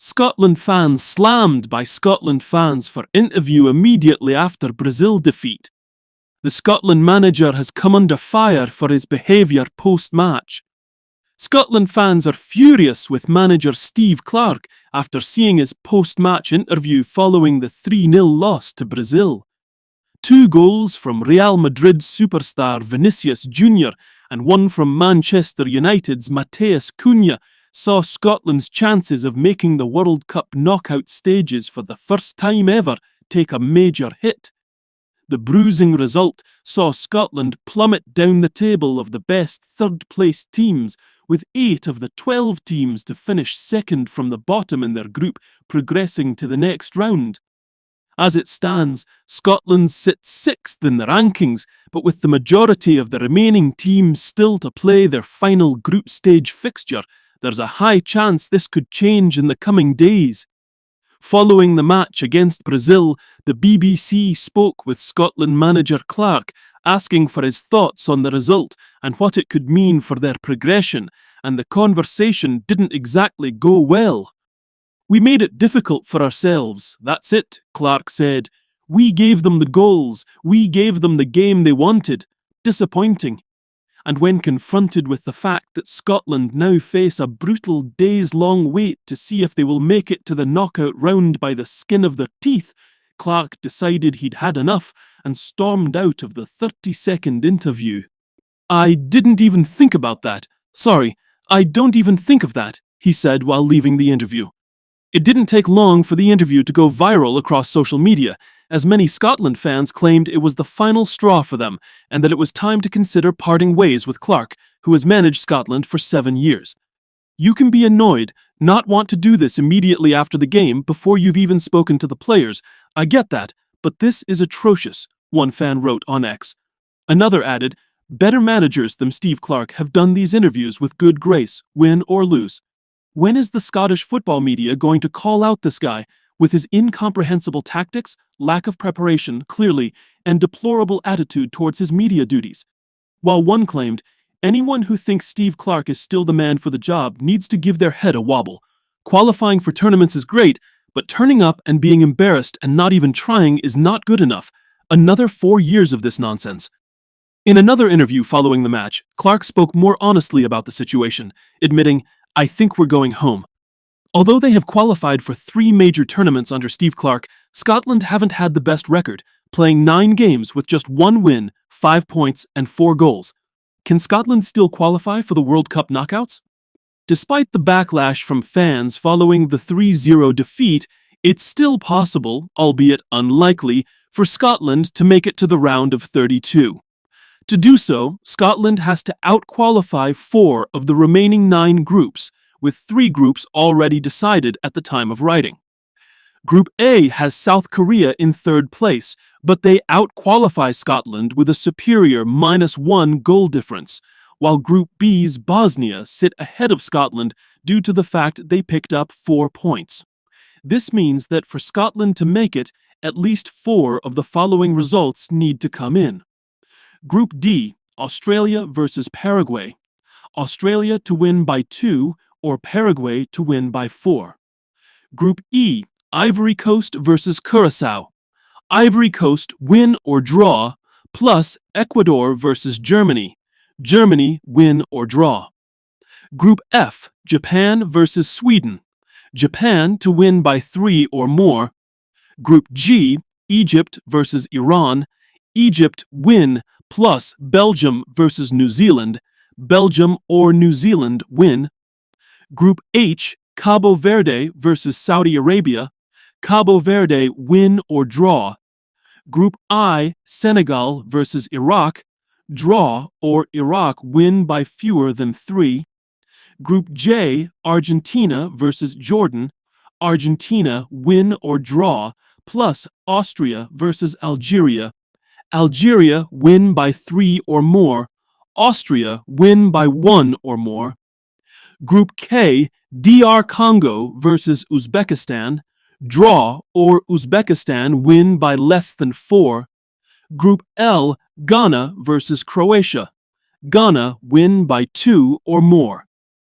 Scotland fans slammed by Scotland fans for interview immediately after Brazil defeat. The Scotland manager has come under fire for his behaviour post-match. Scotland fans are furious with manager Steve Clarke after seeing his post-match interview following the 3-0 loss to Brazil. 2 goals from Real Madrid superstar Vinicius Jr. and 1 from Manchester United's Matheus Cunha saw Scotland's chances of making the World Cup knockout stages for the first time ever take a major hit. The bruising result saw Scotland plummet down the table of the best third-place teams, with 8 of the 12 teams to finish second from the bottom in their group progressing to the next round. As it stands, Scotland sits 6th in the rankings, but with the majority of the remaining teams still to play their final group stage fixture, there's a high chance this could change in the coming days. Following the match against Brazil, the BBC spoke with Scotland manager Clarke, asking for his thoughts on the result and what it could mean for their progression, and the conversation didn't exactly go well. "We made it difficult for ourselves, that's it," Clarke said. "We gave them the goals, we gave them the game they wanted. Disappointing." And when confronted with the fact that Scotland now face a brutal days-long wait to see if they will make it to the knockout round by the skin of their teeth, Clarke decided he'd had enough and stormed out of the 30-second interview. "I didn't even think about that. Sorry, I don't even think of that," he said while leaving the interview. It didn't take long for the interview to go viral across social media, as many Scotland fans claimed it was the final straw for them and that it was time to consider parting ways with Clarke, who has managed Scotland for 7 years. "You can be annoyed, not want to do this immediately after the game before you've even spoken to the players. I get that, but this is atrocious," one fan wrote on X. Another added, "Better managers than Steve Clarke have done these interviews with good grace, win or lose. When is the Scottish football media going to call out this guy with his incomprehensible tactics, lack of preparation, clearly, and deplorable attitude towards his media duties?" While one claimed, "Anyone who thinks Steve Clarke is still the man for the job needs to give their head a wobble. Qualifying for tournaments is great, but turning up and being embarrassed and not even trying is not good enough. Another 4 years of this nonsense." In another interview following the match, Clarke spoke more honestly about the situation, admitting, "I think we're going home." Although they have qualified for 3 major tournaments under Steve Clarke, Scotland haven't had the best record, playing 9 games with just 1 win, 5 points, and 4 goals. Can Scotland still qualify for the World Cup knockouts? Despite the backlash from fans following the 3-0 defeat, it's still possible, albeit unlikely, for Scotland to make it to the round of 32. To do so, Scotland has to out-qualify 4 of the remaining 9 groups, with 3 groups already decided at the time of writing. Group A has South Korea in 3rd place, but they out-qualify Scotland with a superior -1 goal difference, while Group B's Bosnia sit ahead of Scotland due to the fact they picked up 4 points. This means that for Scotland to make it, at least 4 of the following results need to come in. Group D, Australia versus Paraguay. Australia to win by 2 or Paraguay to win by 4. Group E, Ivory Coast versus Curaçao. Ivory Coast win or draw, plus Ecuador versus Germany. Germany win or draw. Group F, Japan versus Sweden. Japan to win by 3 or more. Group G, Egypt versus Iran. Egypt win plus Belgium versus New Zealand. Belgium or New Zealand win. Group H, Cabo Verde versus Saudi Arabia. Cabo Verde win or draw. Group I, Senegal versus Iraq. Draw or Iraq win by fewer than 3. Group J, Argentina versus Jordan. Argentina win or draw, plus Austria versus Algeria. Algeria win by 3 or more. Austria win by 1 or more. Group K, DR Congo versus Uzbekistan. Draw or Uzbekistan win by less than 4. Group L, Ghana versus Croatia. Ghana win by 2 or more.